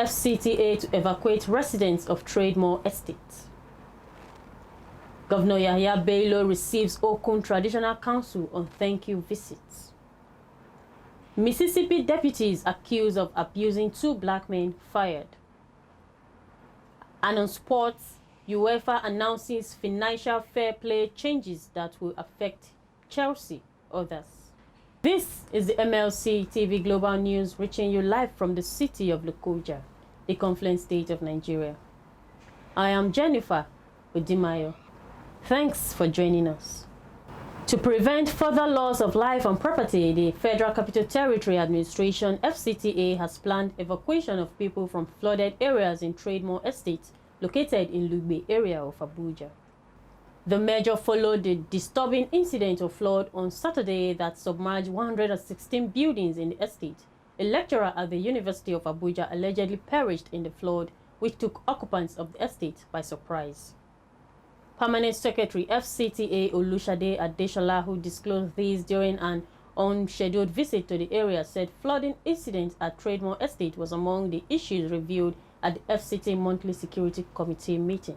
FCTA to evacuate residents of Trademore Estate. Governor Yahaya Bello receives Okun Traditional Council on thank you visits. Mississippi deputies accused of abusing 2 black men fired. And on sports, Uefa announces financial fair play changes that will affect Chelsea, others. This is the MLC TV Global News, reaching you live from the city of Lokoja, the confluence state of Nigeria. I am Jennifer Odimayo. Thanks for joining us. To prevent further loss of life and property, the Federal Capital Territory Administration (FCTA) has planned evacuation of people from flooded areas in Trademore Estate, located in Lugbe area of Abuja. The measure followed the disturbing incident of flood on Saturday that submerged 116 buildings in the estate. A lecturer at the University of Abuja allegedly perished in the flood, which took occupants of the estate by surprise. Permanent Secretary FCTA Olushade Adeshola, who disclosed this during an unscheduled visit to the area, said flooding incident at Trademore Estate was among the issues reviewed at the FCTA Monthly Security Committee meeting.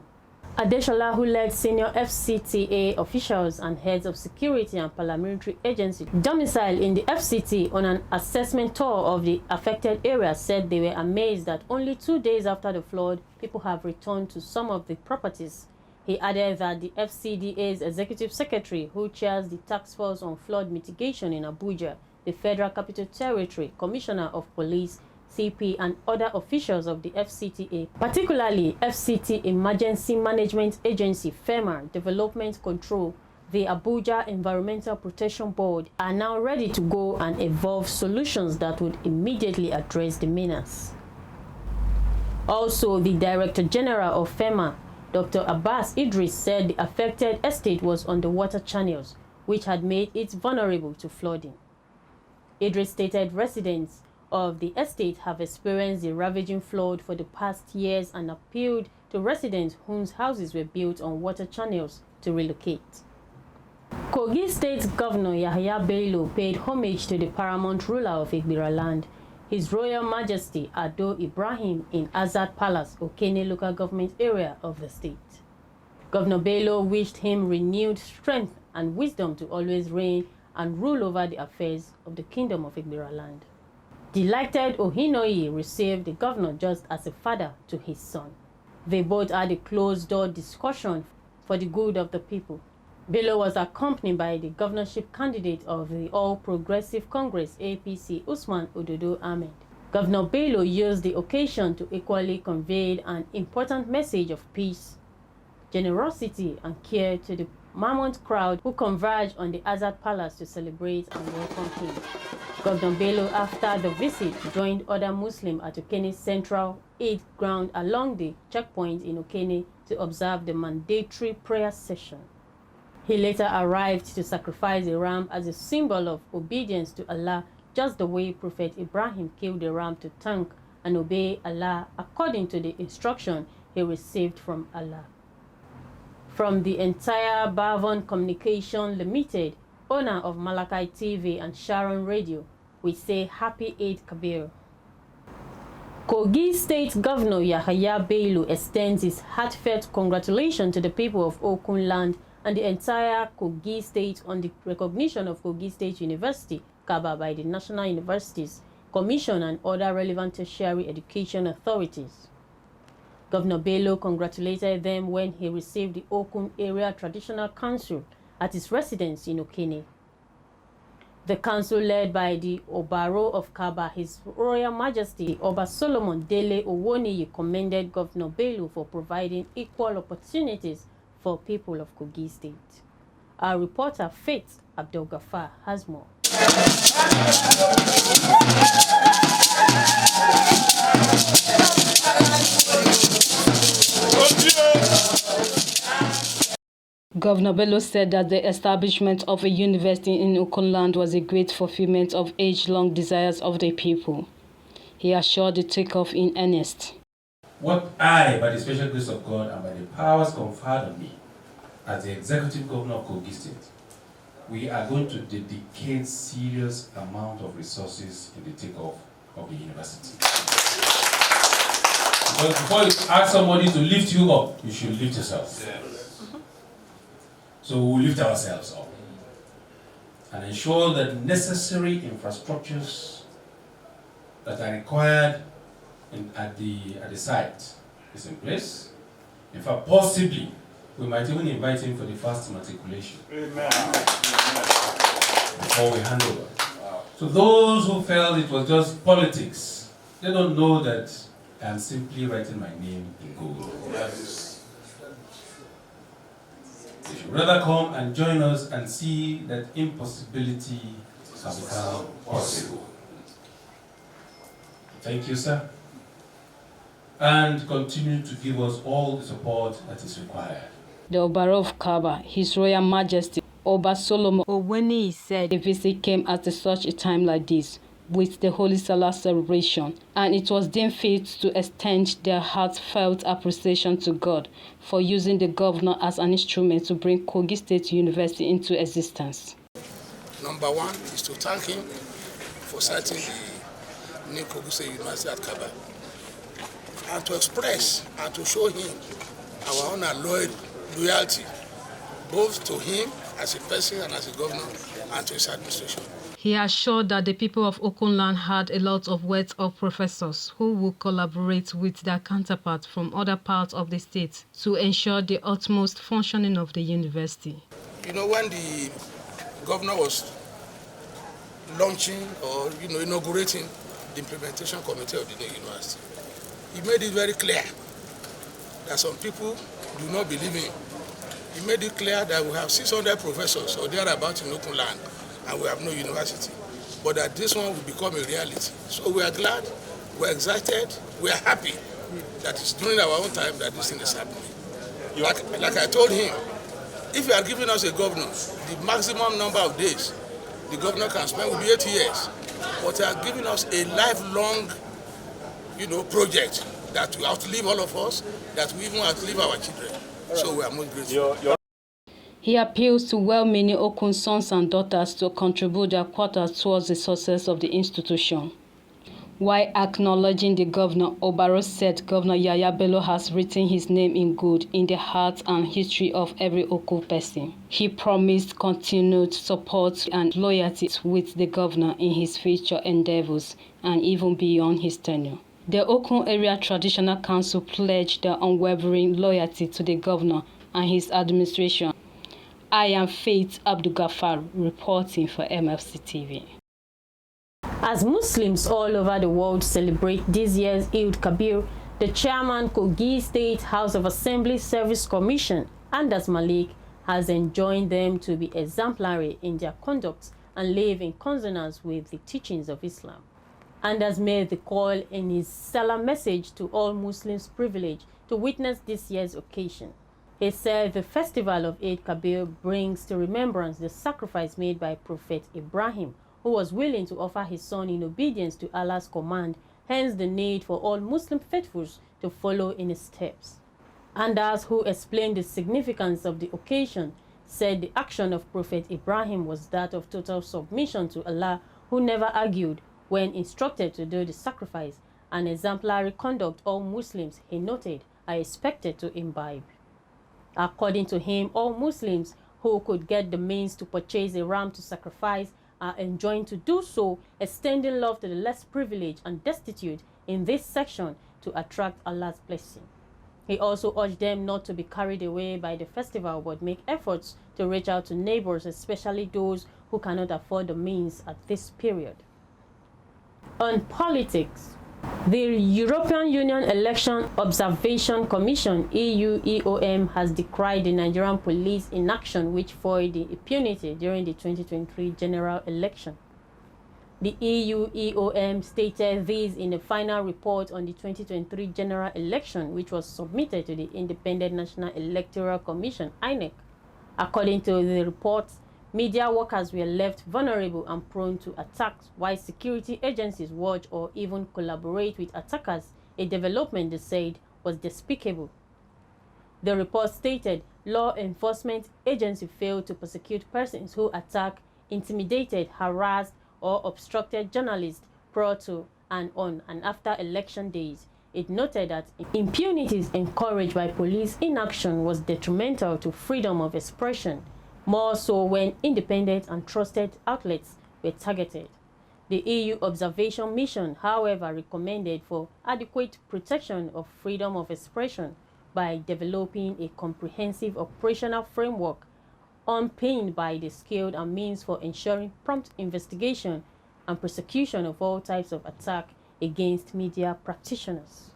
Adeshola, who led senior FCTA officials and heads of security and paramilitary agencies domiciled in the FCT on an assessment tour of the affected area, said they were amazed that only 2 days after the flood, people have returned to some of the properties. He added that the FCDA's executive secretary, who chairs the task force on flood mitigation in Abuja, the Federal Capital Territory, Commissioner of Police, CP, and other officials of the FCTA, particularly FCT Emergency Management Agency, FEMA, Development Control, the Abuja Environmental Protection Board, are now ready to go and evolve solutions that would immediately address the menace. Also, the Director General of FEMA, Dr. Abbas Idris, said the affected estate was on the water channels, which had made it vulnerable to flooding. Idris stated residents of the estate have experienced the ravaging flood for the past years and appealed to residents whose houses were built on water channels to relocate. Kogi State Governor Yahaya Bello paid homage to the paramount ruler of Ebiraland, His Royal Majesty Ado Ibrahim, in Azad Palace, Okene local government area of the state. Governor Bello wished him renewed strength and wisdom to always reign and rule over the affairs of the Kingdom of Ebiraland. Delighted Ohinoyi received the governor just as a father to his son. They both had a closed-door discussion for the good of the people. Bello was accompanied by the governorship candidate of the All Progressive Congress (APC), Usman Ododo Ameh. Governor Bello used the occasion to equally convey an important message of peace, generosity, and care to the mammoth crowd who converged on the Azad Palace to celebrate and welcome him. Governor Bello, after the visit, joined other Muslims at Okene's central Eid ground along the checkpoint in Okene to observe the mandatory prayer session. He later arrived to sacrifice a ram as a symbol of obedience to Allah, just the way Prophet Ibrahim killed a ram to thank and obey Allah according to the instruction he received from Allah. From the entire Bavon Communication Limited, owner of Malakai TV and Sharon Radio, we say Happy Eid Kabir. Kogi State Governor Yahaya Bello extends his heartfelt congratulations to the people of Okun land and the entire Kogi State on the recognition of Kogi State University, Kaba, by the National Universities Commission and other relevant tertiary education authorities. Governor Bello congratulated them when he received the Okun Area Traditional Council at his residence in Okene. The council, led by the Obaro of Kaba, His Royal Majesty Oba Solomon Dele Owoniyi, commended Governor Bello for providing equal opportunities for people of Kogi State. Our reporter Faith Abdul Ghaffar has more. Governor Bello said that the establishment of a university in Okunland was a great fulfillment of age-long desires of the people. He assured the takeoff in earnest. What I, by the special grace of God and by the powers conferred on me as the executive governor of Kogi State, we are going to dedicate serious amount of resources in the takeoff of the university. But before you ask somebody to lift you up, you should lift yourself. So we'll lift ourselves up and ensure that necessary infrastructures that are required at the site is in place. In fact, possibly, we might even invite him for the first matriculation. Amen. Before we hand over. So those who felt it was just politics, they don't know that I am simply writing my name in gold. Yes. They should rather come and join us and see that impossibility has become possible. Thank you, sir. And continue to give us all the support that is required. The Obaro of Kaba, His Royal Majesty Oba Solomon Oweni said the visit came at such a time like this, with the Holy Salah celebration, and it was deemed fit to extend their heartfelt appreciation to God for using the governor as an instrument to bring Kogi State University into existence. Number one is to thank him for starting the new Kogi State University at Kaba, and to express and to show him our own loyalty, both to him as a person and as a governor, and to his administration. He assured that the people of Okun land had a lot of words of professors who will collaborate with their counterparts from other parts of the state to ensure the utmost functioning of the university. You know, when the governor was launching or inaugurating the implementation committee of the new university, he made it very clear that some people do not believe him. He made it clear that we have 600 professors or thereabouts in Okun land, and we have no university, but that this one will become a reality. So we are glad, we are excited, we are happy that it's during our own time that this thing is happening. Like I told him, if you are giving us a governor, the maximum number of days the governor can spend will be 8 years, but you are giving us a lifelong, project that will outlive all of us, that will even outlive our children. So we are most grateful. He appeals to well-meaning Okun sons and daughters to contribute their quota towards the success of the institution. While acknowledging the governor, Obaro said Governor Yahaya Bello has written his name in gold in the heart and history of every Okun person. He promised continued support and loyalty with the governor in his future endeavors and even beyond his tenure. The Okun Area Traditional Council pledged their unwavering loyalty to the governor and his administration. I am Faith Abdul-Ghaffar reporting for MLC TV. As Muslims all over the world celebrate this year's Eid Kabir, the chairman Kogi State House of Assembly Service Commission, Anders Malik, has enjoined them to be exemplary in their conduct and live in consonance with the teachings of Islam. Anders made the call in his Salah message to all Muslims privileged to witness this year's occasion. He said the festival of Eid Kabir brings to remembrance the sacrifice made by Prophet Ibrahim, who was willing to offer his son in obedience to Allah's command, hence the need for all Muslim faithfuls to follow in his steps. Anders, who explained the significance of the occasion, said the action of Prophet Ibrahim was that of total submission to Allah, who never argued when instructed to do the sacrifice, and exemplary conduct all Muslims, he noted, are expected to imbibe. According to him, all Muslims who could get the means to purchase a ram to sacrifice are enjoined to do so, extending love to the less privileged and destitute in this section to attract Allah's blessing. He also urged them not to be carried away by the festival, but make efforts to reach out to neighbors, especially those who cannot afford the means at this period. On politics, the European Union Election Observation Commission (EU-EOM) has decried the Nigerian police inaction which foiled the impunity during the 2023 general election. The EU-EOM stated this in a final report on the 2023 general election, which was submitted to the Independent National Electoral Commission (INEC). According to the report, media workers were left vulnerable and prone to attacks, while security agencies watch or even collaborate with attackers, a development they said was despicable. The report stated law enforcement agencies failed to prosecute persons who attacked, intimidated, harassed, or obstructed journalists prior to and on and after election days. it noted that impunities encouraged by police inaction was detrimental to freedom of expression, more so when independent and trusted outlets were targeted. The EU observation mission, however, recommended for adequate protection of freedom of expression by developing a comprehensive operational framework underpinned by the skilled and means for ensuring prompt investigation and prosecution of all types of attack against media practitioners.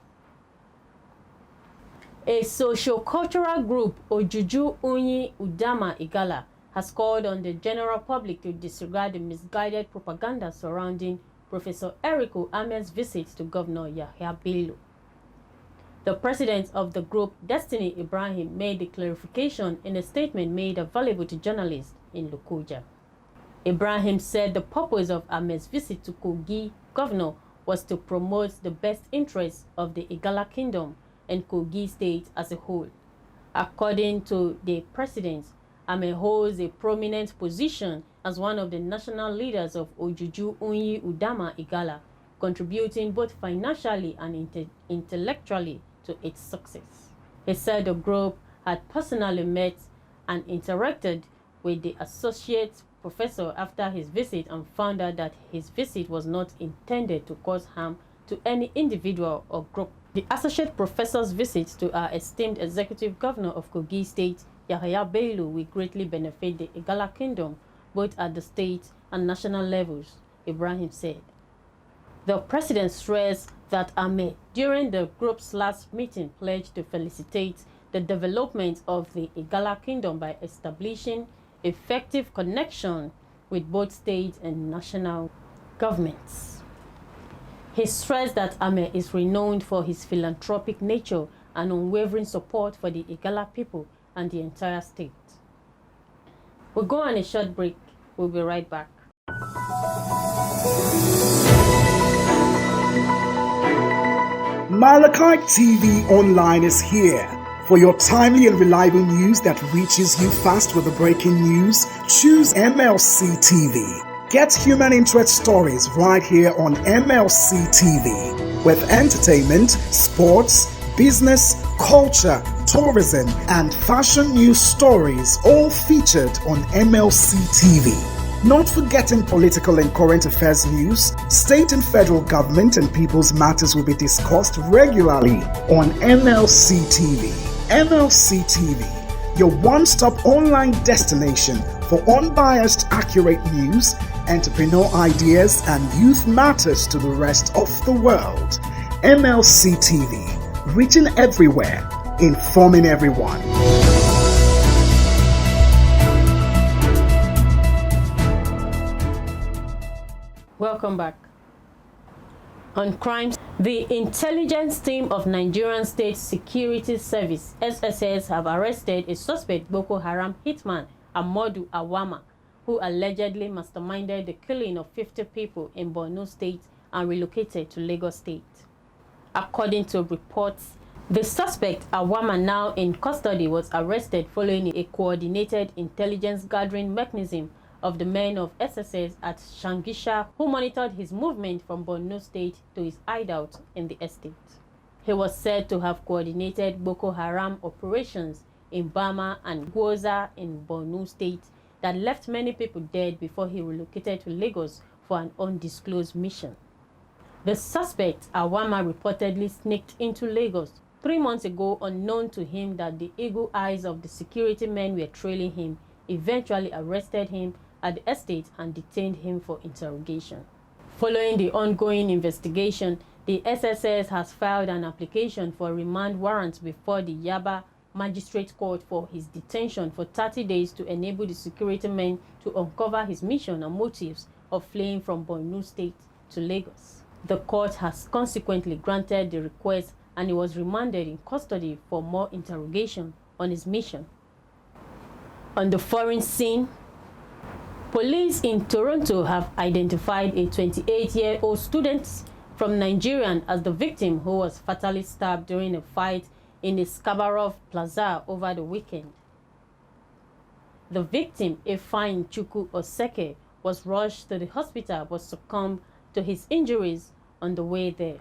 A socio-cultural group, Ojuju Unyi Udama Igala, has called on the general public to disregard the misguided propaganda surrounding Professor Erico Ameh's visit to Governor Yahaya Bello. The president of the group, Destiny Ibrahim, made the clarification in a statement made available to journalists in Lokoja. Ibrahim said the purpose of Ameh's visit to Kogi governor was to promote the best interests of the Igala kingdom and Kogi state as a whole. According to the president, Ameh holds a prominent position as one of the national leaders of Ojuju Unyi Udama Igala, contributing both financially and intellectually to its success. He said the group had personally met and interacted with the associate professor after his visit and found out that his visit was not intended to cause harm to any individual or group. The associate professor's visit to our esteemed executive governor of Kogi State, Yahaya Bello, will greatly benefit the Igala kingdom both at the state and national levels, Ibrahim said. The president stressed that Ameh, during the group's last meeting, pledged to felicitate the development of the Igala kingdom by establishing effective connection with both state and national governments. He stressed that Ameh is renowned for his philanthropic nature and unwavering support for the Igala people and the entire state. We'll go on a short break. We'll be right back. Malachite TV Online is here. For your timely and reliable news that reaches you fast with the breaking news, choose MLC TV. Get human interest stories right here on MLC TV. With entertainment, sports, business, culture, tourism, and fashion news stories all featured on MLC TV. Not forgetting political and current affairs news, state and federal government and people's matters will be discussed regularly on MLC TV. MLC TV, your one-stop online destination for unbiased, accurate news, entrepreneur ideas, and youth matters to the rest of the world. MLC TV, reaching everywhere, informing everyone. Welcome back. On crimes, the intelligence team of Nigerian State Security Service (SSS) have arrested a suspect Boko Haram hitman Amodu Awama, who allegedly masterminded the killing of 50 people in Borno State and relocated to Lagos State. According to reports, the suspect Awama, now in custody, was arrested following a coordinated intelligence gathering mechanism of the men of SSS at Shangisha, who monitored his movement from Borno State to his hideout in the estate. He was said to have coordinated Boko Haram operations in Bama and Gwoza in Borno State that left many people dead before he relocated to Lagos for an undisclosed mission. The suspect, Awama, reportedly sneaked into Lagos 3 months ago, unknown to him that the eagle eyes of the security men were trailing him, eventually arrested him at the estate and detained him for interrogation. Following the ongoing investigation, the SSS has filed an application for remand warrants before the Yaba Magistrate Court for his detention for 30 days to enable the security men to uncover his mission and motives of fleeing from Borno State to Lagos. The court has consequently granted the request and he was remanded in custody for more interrogation on his mission. On the foreign scene, police in Toronto have identified a 28-year-old student from Nigeria as the victim who was fatally stabbed during a fight in the Scarborough Plaza over the weekend. The victim, Ifeanyi Chukwu Oseke, was rushed to the hospital but succumbed to his injuries on the way there.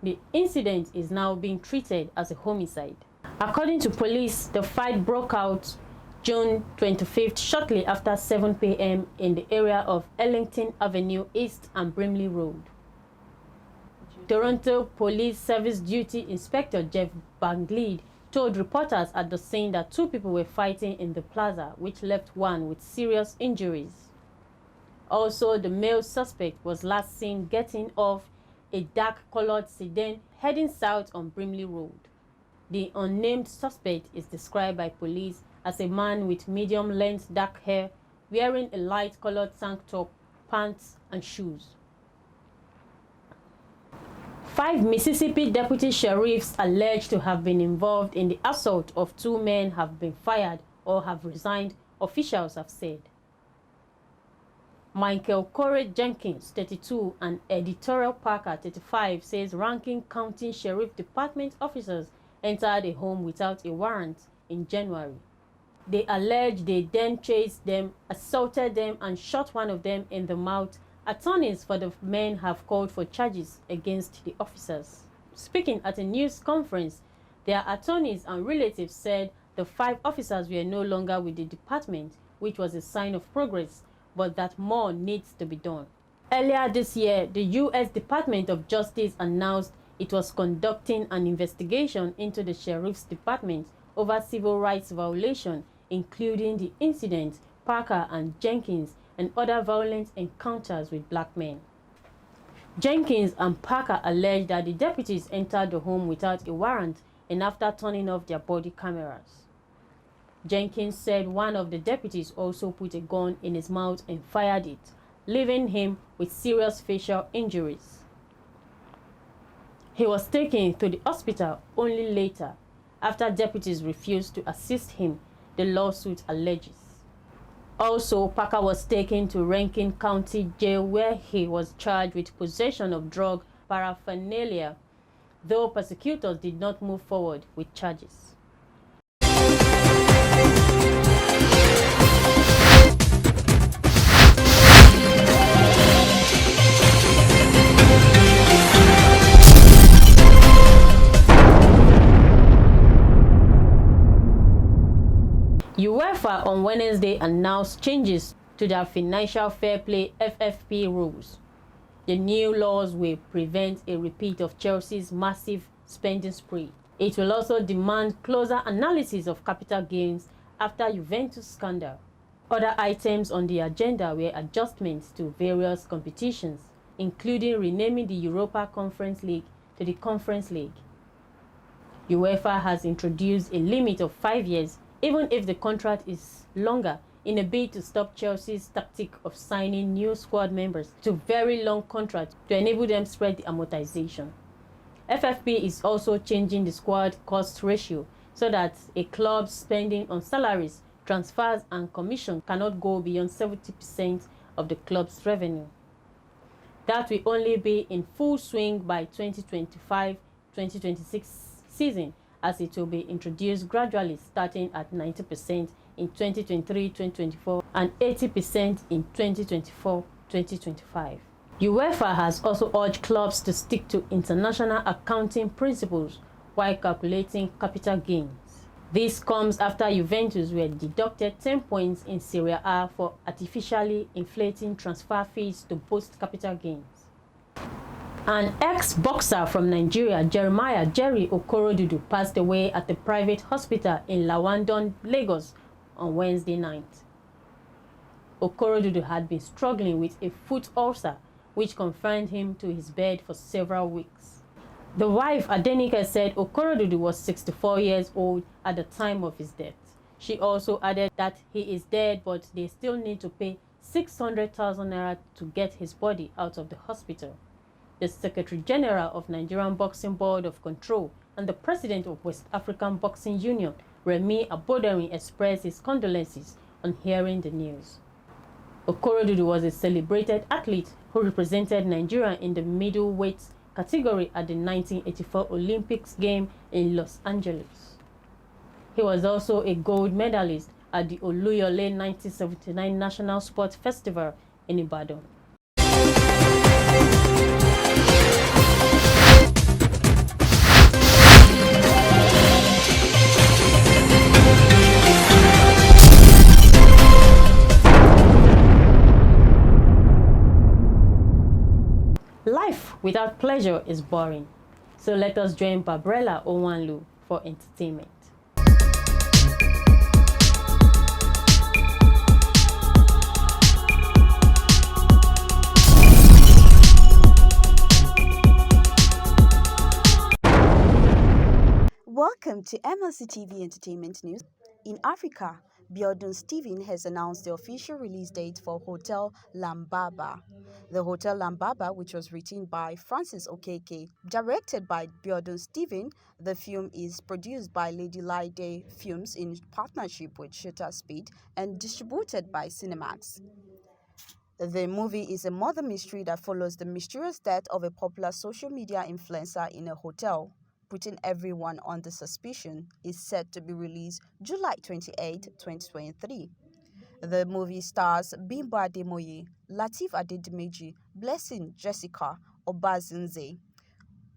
The incident is now being treated as a homicide. According to police, the fight broke out June 25th, shortly after 7 p.m. in the area of Ellington Avenue East and Brimley Road. Toronto Police Service Duty Inspector Jeff Banglid told reporters at the scene that 2 people were fighting in the plaza, which left one with serious injuries. Also, the male suspect was last seen getting off a dark-colored sedan heading south on Brimley Road. The unnamed suspect is described by police as a man with medium-length dark hair, wearing a light-colored tank top, pants, and shoes. 5 Mississippi deputy sheriffs alleged to have been involved in the assault of 2 men have been fired or have resigned, officials have said. Michael Corey Jenkins, 32, and Editorial Parker, 35, says Rankin County Sheriff Department officers entered a home without a warrant in January. They allege they then chased them, assaulted them, and shot one of them in the mouth. Attorneys for the men have called for charges against the officers. Speaking at a news conference, their attorneys and relatives said the 5 officers were no longer with the department, which was a sign of progress, but that more needs to be done. Earlier this year, the U.S. Department of Justice announced it was conducting an investigation into the Sheriff's Department over civil rights violations, including the incident Parker and Jenkins and other violent encounters with black men. Jenkins and Parker alleged that the deputies entered the home without a warrant and after turning off their body cameras. Jenkins said one of the deputies also put a gun in his mouth and fired it, leaving him with serious facial injuries. He was taken to the hospital only later, after deputies refused to assist him, the lawsuit alleges. Also, Parker was taken to Rankin County Jail where he was charged with possession of drug paraphernalia, though prosecutors did not move forward with charges. Uefa on Wednesday announced changes to their Financial Fair Play (FFP) rules. The new laws will prevent a repeat of Chelsea's massive spending spree. It will also demand closer analysis of capital gains after Juventus scandal. Other items on the agenda were adjustments to various competitions, including renaming the Europa Conference League to the Conference League. UEFA has introduced a limit of 5 years even if the contract is longer, in a bid to stop Chelsea's tactic of signing new squad members to very long contracts to enable them spread the amortization. FFP is also changing the squad cost ratio so that a club's spending on salaries, transfers, and commission cannot go beyond 70% of the club's revenue. That will only be in full swing by 2025-2026 season, as it will be introduced gradually starting at 90% in 2023-2024 and 80% in 2024-2025. UEFA has also urged clubs to stick to international accounting principles while calculating capital gains. This comes after Juventus were deducted 10 points in Serie A for artificially inflating transfer fees to boost capital gains. An ex-boxer from Nigeria, Jeremiah Jerry Okorodudu, passed away at a private hospital in Lawandon, Lagos on Wednesday night. Okorodudu had been struggling with a foot ulcer, which confined him to his bed for several weeks. The wife, Adenike, said Okorodudu was 64 years old at the time of his death. She also added that he is dead, but they still need to pay 600,000 naira to get his body out of the hospital. The Secretary General of Nigerian Boxing Board of Control and the President of West African Boxing Union, Remi Aboderin, expressed his condolences on hearing the news. Okorodudu was a celebrated athlete who represented Nigeria in the middleweight category at the 1984 Olympics Games in Los Angeles. He was also a gold medalist at the Oluyole 1979 National Sports Festival in Ibadan. pleasure is boring. So let us join Babrella Onwanlu for entertainment. Welcome to MLC TV Entertainment News. In Africa, Biodun Steven has announced the official release date for Hotel Lambaba. The Hotel Lambaba, which was written by Francis Okeke, directed by Biodun Steven, the film is produced by Lady Laide Films in partnership with Shutter Speed and distributed by Cinemax. The movie is a murder mystery that follows the mysterious death of a popular social media influencer in a hotel, putting everyone under suspicion. Is set to be released July 28, 2023. The movie stars Bimbo Ademoye, Lateef Adedimeji, Blessing Jessica Obazinze,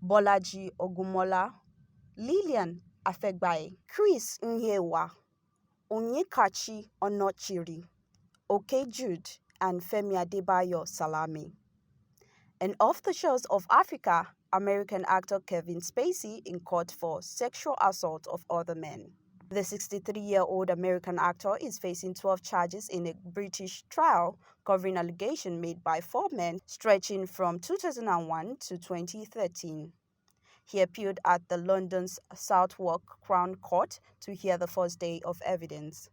Bolaji Ogumola, Lillian Afegbaye, Chris Nyewa, Onyekachi Onochiri, Oke Jude, and Femi Adebayo Salami. And off the shores of Africa, American actor Kevin Spacey in court for sexual assault of other men. The 63-year-old American actor is facing 12 charges in a British trial covering allegations made by 4 men stretching from 2001 to 2013. He appeared at the London's Southwark Crown Court to hear the first day of evidence,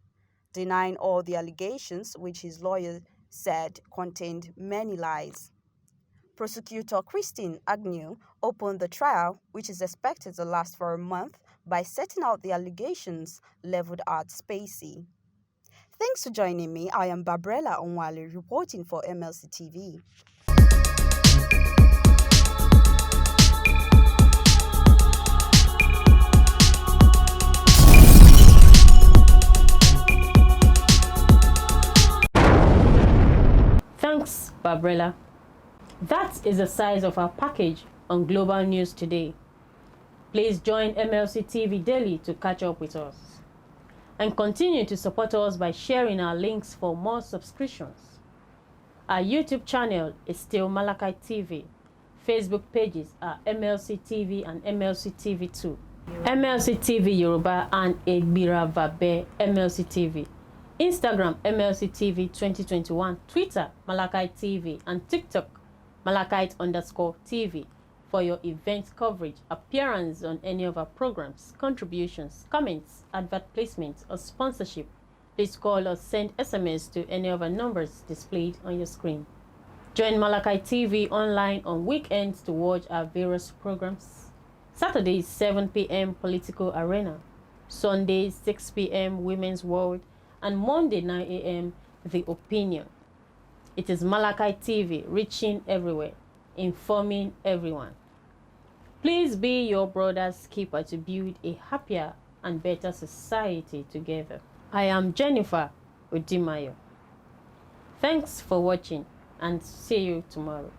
denying all the allegations, which his lawyer said contained many lies. Prosecutor Christine Agnew opened the trial, which is expected to last for a month, by setting out the allegations leveled at Spacey. Thanks for joining me. I am Babrella Onwale reporting for MLC TV. Thanks, Babrella. That is the size of our package on Global News today. Please join MLC TV Daily to catch up with us. And continue to support us by sharing our links for more subscriptions. Our YouTube channel is still Malachi TV. Facebook pages are MLC TV and MLC TV 2. MLC TV Yoruba and Ebiraland MLC TV. Instagram MLC TV 2021. Twitter Malachi TV and TikTok Malachite_TV for your event coverage, appearance on any of our programs, contributions, comments, advert placements, or sponsorship. Please call or send SMS to any of our numbers displayed on your screen. Join Malachi TV online on weekends to watch our various programs. Saturdays 7 p.m. Political Arena, Sundays 6 p.m. Women's World, and Monday 9 a.m. The Opinion. It is Malachi TV, reaching everywhere, informing everyone. Please be your brother's keeper to build a happier and better society together. I am Jennifer Udimayo. Thanks for watching and see you tomorrow.